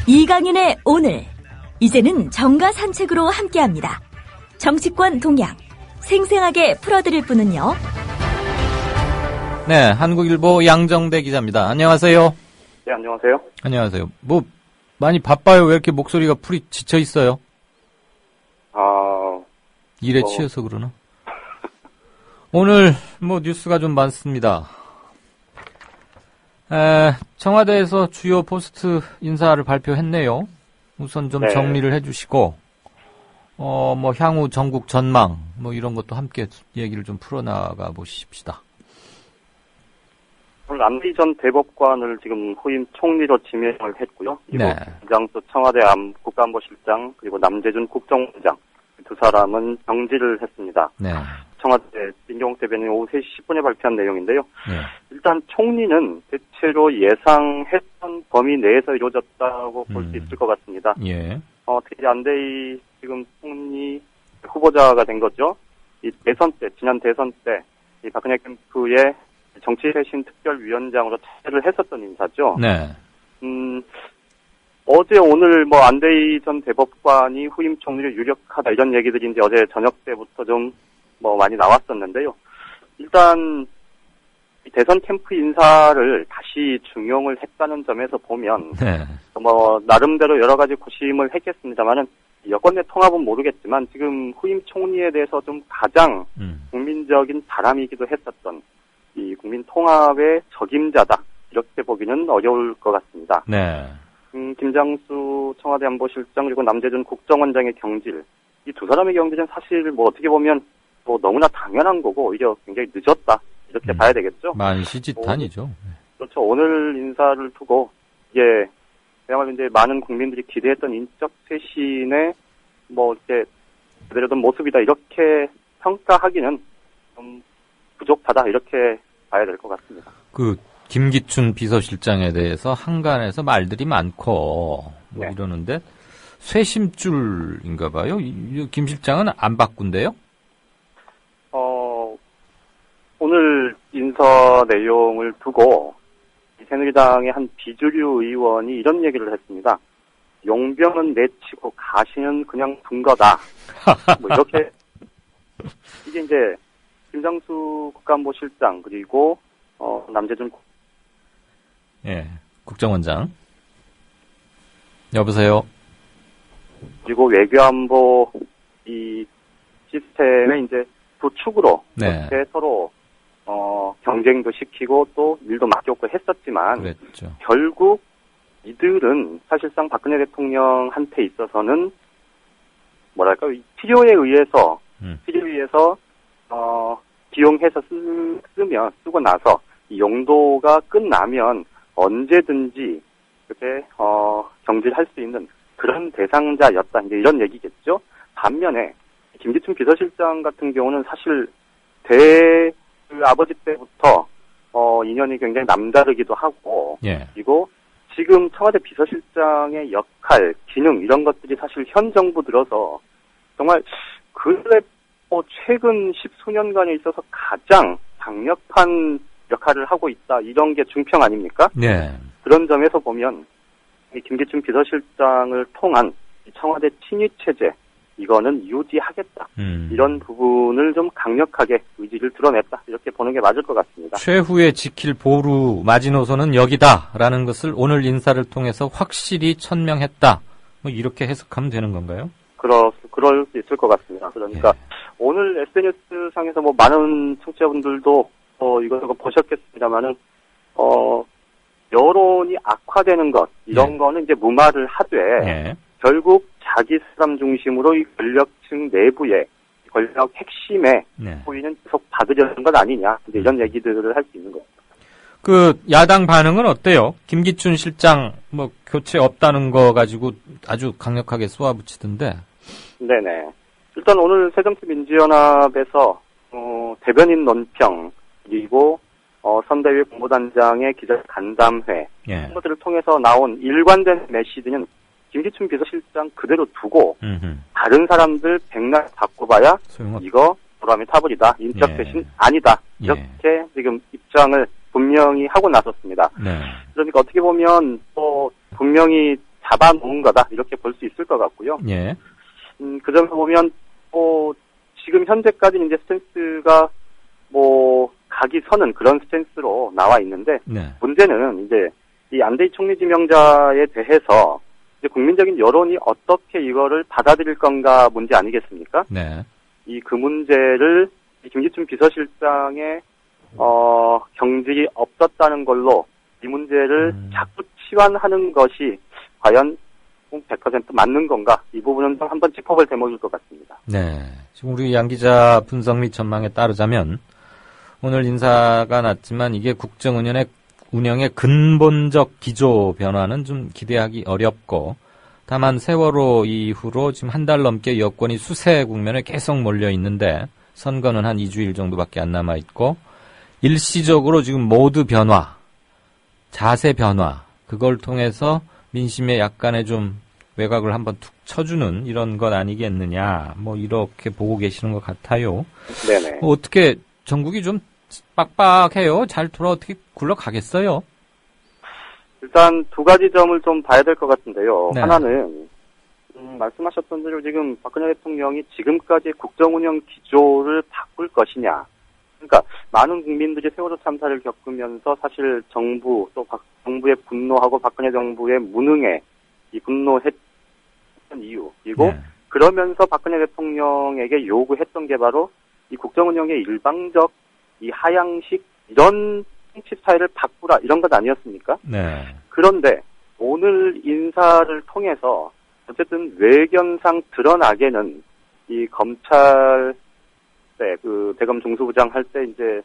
이강인의 오늘, 이제는 정가 산책으로 함께합니다. 정치권 동향, 생생하게 풀어드릴 분은요. 네, 한국일보 양정배 기자입니다. 안녕하세요. 네, 안녕하세요. 안녕하세요. 뭐 많이 바빠요? 왜 이렇게 목소리가 풀이 지쳐 있어요? 일에 치여서 그러나? 오늘 뭐 뉴스가 좀 많습니다. 청와대에서 주요 포스트 인사를 발표했네요. 우선 좀 정리를 해주시고, 뭐 향후 전국 전망, 뭐 이런 것도 함께 얘기를 좀 풀어나가 보십시다. 오늘 안대희 전 대법관을 지금 후임 총리로 지명을 했고요. 그리고 김장수 청와대 국가안보실장 그리고 남재준 국정원장 두 사람은 정지를 했습니다. 네. 청와대 민경욱 대변인이 오후 3시 10분에 발표한 내용인데요. 네. 일단 총리는 대체로 예상했던 범위 내에서 이루어졌다고 볼 수 있을 것 같습니다. 예. 특히 안대희 지금 총리 후보자가 된 거죠. 이 대선 때, 지난 대선 때, 이 박근혜 캠프의 정치쇄신 특별위원장으로 차지를 했었던 인사죠. 네. 어제 오늘 뭐 안대희 전 대법관이 후임 총리를 유력하다 이런 얘기들이 이제 어제 저녁 때부터 좀 뭐 많이 나왔었는데요. 일단 대선 캠프 인사를 다시 중용을 했다는 점에서 보면 뭐 나름대로 여러 가지 고심을 했겠습니다만은 여권 내 통합은 모르겠지만 지금 후임 총리에 대해서 좀 가장 국민적인 바람이기도 했었던 이 국민 통합의 적임자다 이렇게 보기는 어려울 것 같습니다. 네. 김장수 청와대 안보실장 그리고 남재준 국정원장의 경질 이 두 사람의 경질은 사실 뭐 어떻게 보면 뭐 너무나 당연한 거고 오히려 굉장히 늦었다 이렇게 봐야 되겠죠. 만시지탄이죠. 그렇죠. 오늘 인사를 두고 이게 그야말로 이제 많은 국민들이 기대했던 인적 쇄신의 뭐 이렇게 제대로 된 모습이다 이렇게 평가하기는 좀 부족하다 이렇게 봐야 될 것 같습니다. 김기춘 비서실장에 대해서 한간에서 말들이 많고 뭐 이러는데 쇄심줄인가 봐요. 김 실장은 안 바꾼대요? 오늘 인사 내용을 두고 새누리당의 한 비주류 의원이 이런 얘기를 했습니다. 용병은 내치고 가시는 그냥 둔 거다. 뭐 이렇게 이게 이제 김장수 국가안보실장 그리고 남재준 국정원장 여보세요. 그리고 외교안보 이 시스템의 이제 두 축으로 이렇게 서로 경쟁도 시키고 또 일도 맡겼고 했었지만 그랬죠. 결국 이들은 사실상 박근혜 대통령한테 있어서는 뭐랄까 필요에 의해서 기용해서 쓰고 나서 이 용도가 끝나면 언제든지 이렇게 경질할 수 있는 그런 대상자였다 이제 이런 얘기겠죠. 반면에 김기춘 비서실장 같은 경우는 사실 아버지 때부터 인연이 굉장히 남다르기도 하고 그리고 지금 청와대 비서실장의 역할, 기능 이런 것들이 사실 현 정부 들어서 정말 최근 10수년간에 있어서 가장 강력한 역할을 하고 있다 이런 게 중평 아닙니까? 그런 점에서 보면 이 김기춘 비서실장을 통한 청와대 친위 체제 이거는 유지하겠다. 이런 부분을 좀 강력하게 의지를 드러냈다. 이렇게 보는 게 맞을 것 같습니다. 최후에 지킬 보루 마지노선은 여기다라는 것을 오늘 인사를 통해서 확실히 천명했다. 뭐 이렇게 해석하면 되는 건가요? 그럴 수 있을 것 같습니다. 그러니까 오늘 SNS 상에서 뭐 많은 청취자분들도 이것저것 보셨겠습니다만은 여론이 악화되는 것 이런 거는 이제 무마를 하되 결국 자기 사람 중심으로 이 권력층 내부의 권력 핵심에 호의는 계속 받으려는 것 아니냐 이제 이런 얘기들을 할 수 있는 거죠. 야당 반응은 어때요? 김기춘 실장 뭐 교체 없다는 거 가지고 아주 강력하게 쏘아붙이던데. 네네. 일단 오늘 새정치민주연합에서 대변인 논평 그리고 선대위 공보단장의 기자 간담회 이런 것들을 통해서 나온 일관된 메시지는 김기춘 비서실장 그대로 두고 다른 사람들 백날 바꿔봐야 이거 보람이 타버리다. 인적 쇄신 아니다. 이렇게 지금 입장을 분명히 하고 나섰습니다. 그러니까 어떻게 보면 분명히 잡아놓은 거다 이렇게 볼 수 있을 것 같고요. 예. 그 점에서 보면 지금 현재까지는 이제 스탠스가 각이 서는 그런 스탠스로 나와 있는데 네. 문제는 이제 이 안대희 총리 지명자에 대해서 이제 국민적인 여론이 어떻게 이거를 받아들일 건가 문제 아니겠습니까? 네. 그 문제를 김기춘 비서실장의 경질이 없었다는 걸로 이 문제를 자꾸 치환하는 것이 과연 100% 맞는 건가? 이 부분은 좀 한번 짚어볼 대목일 것 같습니다. 네. 지금 우리 양 기자 분석 및 전망에 따르자면 오늘 인사가 났지만 이게 국정운영의 근본적 기조 변화는 좀 기대하기 어렵고 다만 세월호 이후로 지금 한 달 넘게 여권이 수세 국면에 계속 몰려 있는데 선거는 한 2주일 정도밖에 안 남아 있고 일시적으로 지금 모드 변화, 자세 변화 그걸 통해서 민심에 약간의 좀 외곽을 한번 툭 쳐주는 이런 것 아니겠느냐 이렇게 보고 계시는 것 같아요. 네네. 어떻게 전국이 좀 빡빡해요? 잘 어떻게 굴러가겠어요? 일단 두 가지 점을 좀 봐야 될 것 같은데요. 네. 하나는 말씀하셨던 대로 지금 박근혜 대통령이 지금까지 국정운영 기조를 바꿀 것이냐. 그러니까 많은 국민들이 세월호 참사를 겪으면서 사실 정부 또 정부의 분노하고 박근혜 정부의 무능에 이 분노했던 이유 그리고 네. 그러면서 박근혜 대통령에게 요구했던 게 바로 이 국정운영의 일방적 이 하향식 이런 정치 스타일을 바꾸라 이런 것 아니었습니까? 네. 그런데 오늘 인사를 통해서 어쨌든 외견상 드러나게는 이 검찰 때 대검 중수부장 할 때 이제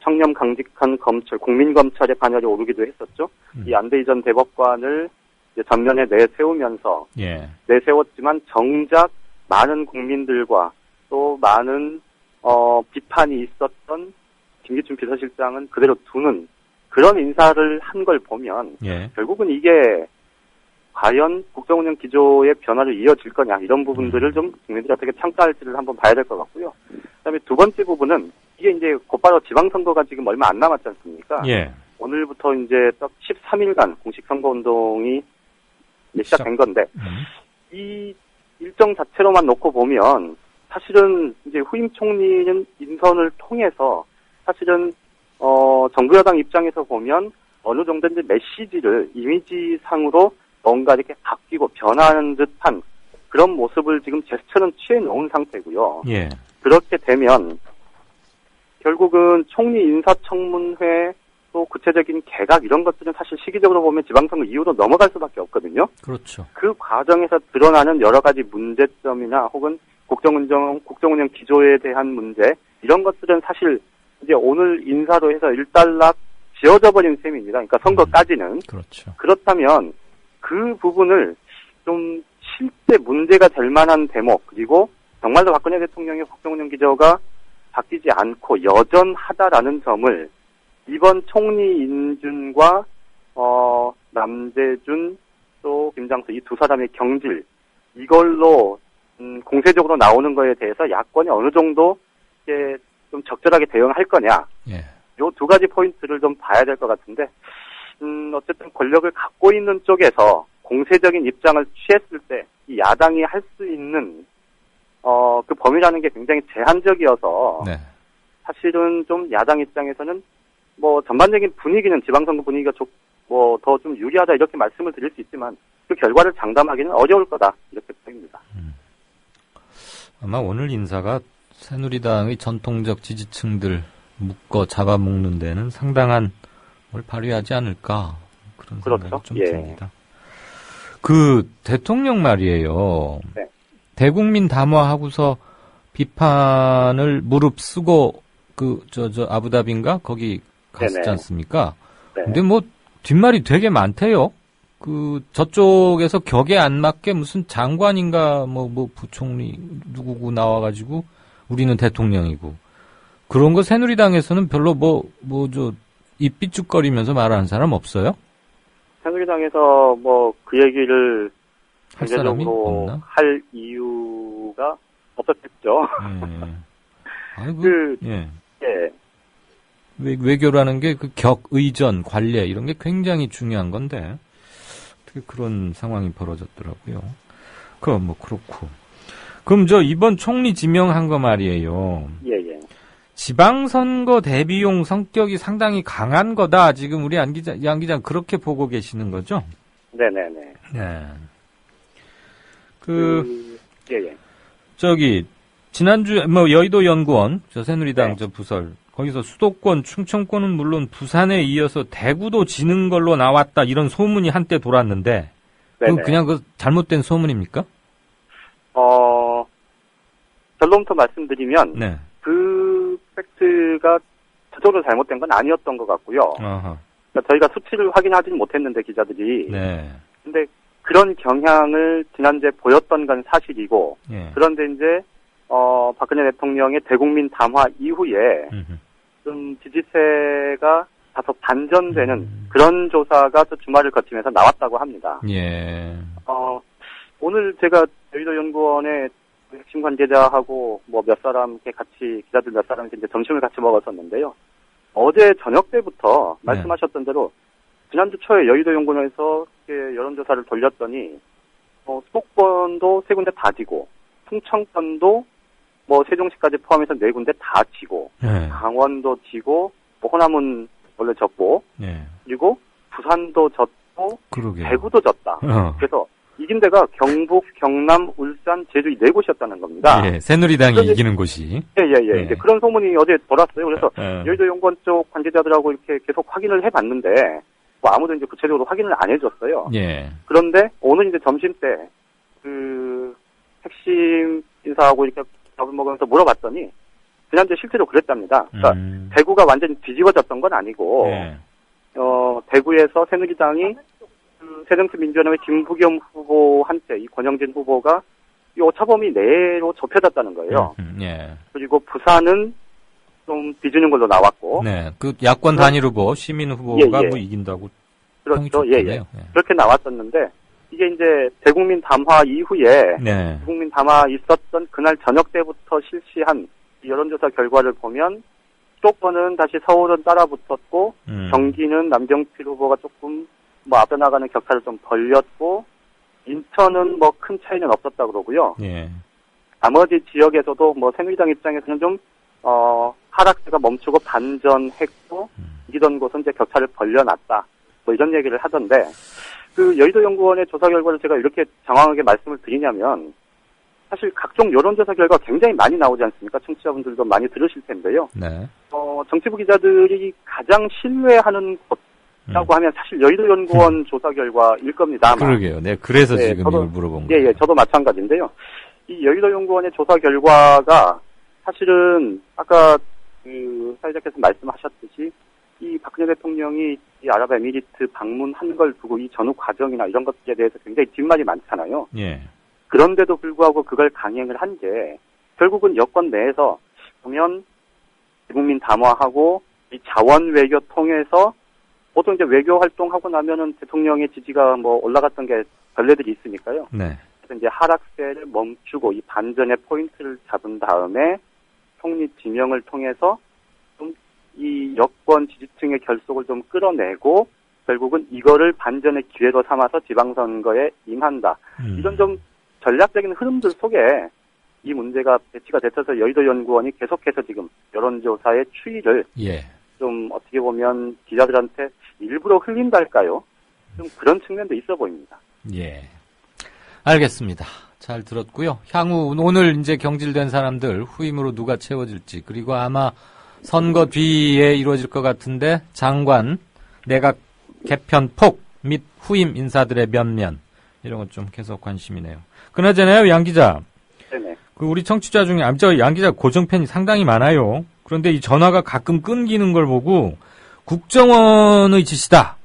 청렴 강직한 검찰 국민검찰의 반열에 오르기도 했었죠. 이 안대희 전 대법관을 이제 전면에 내세우면서 예. 내세웠지만 정작 많은 국민들과 또 많은 비판이 있었던 김기춘 비서실장은 그대로 두는 그런 인사를 한 걸 보면 예. 결국은 이게 과연 국정운영 기조의 변화를 이어질 거냐 이런 부분들을 좀 국민들이 어떻게 평가할지를 한번 봐야 될 것 같고요. 그다음에 두 번째 부분은 이게 이제 곧바로 지방선거가 지금 얼마 안 남았지 않습니까? 예. 오늘부터 이제 딱 13일간 공식 선거운동이 시작된 건데 이 일정 자체로만 놓고 보면 사실은 이제 후임 총리는 인선을 통해서 사실은 정부 여당 입장에서 보면 어느 정도 이제 메시지를 이미지상으로 뭔가 이렇게 바뀌고 변하는 듯한 그런 모습을 지금 제스처는 취해 놓은 상태고요. 예. 그렇게 되면 결국은 총리 인사청문회 또 구체적인 개각 이런 것들은 사실 시기적으로 보면 지방선거 이후로 넘어갈 수밖에 없거든요. 그렇죠. 그 과정에서 드러나는 여러 가지 문제점이나 혹은 국정운영 기조에 대한 문제 이런 것들은 사실 이제 오늘 인사로 해서 일단락 지워져 버린 셈입니다. 그러니까 선거까지는. 그렇죠. 그렇다면 그 부분을 좀 실제 문제가 될 만한 대목 그리고 정말로 박근혜 대통령의 국정운영 기조가 바뀌지 않고 여전하다라는 점을 이번 총리 인준과 남재준 또 김장수 이 두 사람의 경질 이걸로 공세적으로 나오는 거에 대해서 야권이 어느 정도 이제 좀 적절하게 대응할 거냐. 예. 요 두 가지 포인트를 좀 봐야 될 것 같은데 어쨌든 권력을 갖고 있는 쪽에서 공세적인 입장을 취했을 때 이 야당이 할 수 있는 그 범위라는 게 굉장히 제한적이어서 네. 사실은 좀 야당 입장에서는 전반적인 분위기는 지방선거 분위기가 더 좀 유리하다 이렇게 말씀을 드릴 수 있지만 그 결과를 장담하기는 어려울 거다 이렇게 보입니다. 아마 오늘 인사가 새누리당의 전통적 지지층들 묶어 잡아먹는 데는 상당한 뭘 발휘하지 않을까 그런 생각이 그렇죠. 좀 예. 듭니다. 그 대통령 말이에요. 네. 대국민 담화하고서 비판을 무릅쓰고 아부다비인가 거기 갔었지 네네. 않습니까? 네. 근데 뒷말이 되게 많대요. 저쪽에서 격에 안 맞게 무슨 장관인가 부총리 누구고 나와가지고 우리는 대통령이고 그런 거 새누리당에서는 별로 입 삐죽거리면서 말하는 사람 없어요? 새누리당에서 그 얘기를 할 사람이 경제적으로 없나? 할 이유가 없었겠죠. 예. 아이고, 예. 외교라는 게 의전, 관례 이런 게 굉장히 중요한 건데 어떻게 그런 상황이 벌어졌더라고요. 뭐 그렇고. 그럼 이번 총리 지명한 거 말이에요. 예. 지방선거 대비용 성격이 상당히 강한 거다. 지금 우리 양 기자 그렇게 보고 계시는 거죠? 네네네. 네. 예. 지난주, 여의도 연구원, 새누리당 네. 부설, 거기서 수도권, 충청권은 물론 부산에 이어서 대구도 지는 걸로 나왔다. 이런 소문이 한때 돌았는데, 그냥 잘못된 소문입니까? 결론부터 말씀드리면, 네. 그 팩트가 저쪽으로 잘못된 건 아니었던 것 같고요. 어허. 그러니까 저희가 수치를 확인하지는 못했는데, 기자들이. 네. 근데 그런 경향을 지난주에 보였던 건 사실이고, 예. 그런데 이제, 박근혜 대통령의 대국민 담화 이후에 좀 지지세가 다소 반전되는 그런 조사가 또 주말을 거치면서 나왔다고 합니다. 예. 오늘 제가 여의도 연구원에 핵심 관계자하고 몇 사람 같이 기자들 몇 사람 이제 점심을 같이 먹었었는데요. 어제 저녁 때부터 말씀하셨던 대로 지난주 초에 여의도 연구원에서 여론조사를 돌렸더니 수도권도 3군데 다 지고 충청권도 세종시까지 포함해서 4군데 다 지고 네. 강원도 지고 호남은 원래 졌고 그리고 부산도 졌고 그러게요. 대구도 졌다. 그래서 이긴 데가 경북, 경남, 울산, 제주 이 4곳이었다는 겁니다. 예, 새누리당이 이기는 곳이. 예. 이제 그런 소문이 어제 돌았어요. 그래서 여의도 연구원 쪽 관계자들하고 이렇게 계속 확인을 해봤는데 아무도 이제 구체적으로 확인을 안 해줬어요. 예. 그런데 오늘 이제 점심 때 핵심 인사하고 이렇게 밥을 먹으면서 물어봤더니 지난주에 실제로 그랬답니다. 그러니까 대구가 완전히 뒤집어졌던 건 아니고 대구에서 새누리당이 새정치민주연합의 김부겸 후보한테 이 권영진 후보가 이 오차범위 내로 좁혀졌다는 거예요. 예. 그리고 부산은 좀 뒤지는 걸로 나왔고. 네. 그 야권 단일 후보, 시민 후보가 이긴다고. 그렇죠. 예. 그렇게 나왔었는데 이게 이제 대국민 담화 이후에 대국민 담화 있었던 그날 저녁 때부터 실시한 여론조사 결과를 보면 수도권은 다시 서울은 따라붙었고 경기는 남경필 후보가 조금 앞에 나가는 격차를 좀 벌렸고 인천은 큰 차이는 없었다 그러고요. 예. 나머지 지역에서도 새누리당 입장에서는 좀 하락세가 멈추고 반전했고 이기던 곳은 이제 격차를 벌려놨다. 이런 얘기를 하던데 여의도 연구원의 조사 결과를 제가 이렇게 장황하게 말씀을 드리냐면 사실 각종 여론조사 결과 굉장히 많이 나오지 않습니까? 청취자분들도 많이 들으실 텐데요. 네. 정치부 기자들이 가장 신뢰하는 곳이라고 하면 사실 여의도 연구원 조사 결과일 겁니다. 아마. 그러게요. 네, 그래서 지금 이걸 물어본 거예요. 예, 저도 마찬가지인데요. 이 여의도 연구원의 조사 결과가 사실은 아까 사회자께서 말씀하셨듯이 이 박근혜 대통령이 이 아랍에미리트 방문한 걸 두고 이 전후 과정이나 이런 것들에 대해서 굉장히 뒷말이 많잖아요. 예. 그런데도 불구하고 그걸 강행을 한 게 결국은 여권 내에서 보면 대국민 담화하고 이 자원 외교 통해서 보통 이제 외교 활동하고 나면은 대통령의 지지가 올라갔던 게 전례들이 있으니까요. 네. 그래서 이제 하락세를 멈추고 이 반전의 포인트를 잡은 다음에 총리 지명을 통해서 좀 이 여권 지지층의 결속을 좀 끌어내고 결국은 이거를 반전의 기회로 삼아서 지방선거에 임한다. 이런 좀 전략적인 흐름들 속에 이 문제가 배치가 됐어서 여의도 연구원이 계속해서 지금 여론조사의 추이를 좀 어떻게 보면 기자들한테 일부러 흘린달까요? 좀 그런 측면도 있어 보입니다. 예. 알겠습니다. 잘 들었고요. 향후 오늘 이제 경질된 사람들 후임으로 누가 채워질지 그리고 아마 선거 뒤에 이루어질 것 같은데 장관, 내각 개편 폭 및 후임 인사들의 면면 이런 것 좀 계속 관심이네요. 그나저나요, 양 기자. 네네. 우리 청취자 중에 양 기자 고정팬이 상당히 많아요. 그런데 이 전화가 가끔 끊기는 걸 보고 국정원의 지시다.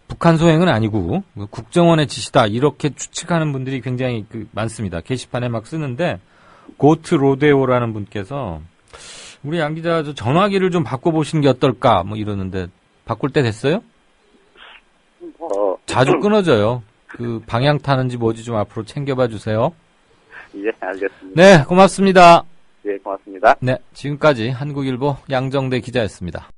북한 소행은 아니고 국정원의 지시다. 이렇게 추측하는 분들이 굉장히 많습니다. 게시판에 막 쓰는데 고트 로데오라는 분께서 우리 양 기자 전화기를 좀 바꿔보시는 게 어떨까 이러는데 바꿀 때 됐어요? 자주 끊어져요. 방향 타는지 뭐지 좀 앞으로 챙겨봐 주세요. 예, 알겠습니다. 네, 고맙습니다. 네, 고맙습니다. 네, 지금까지 한국일보 양정대 기자였습니다.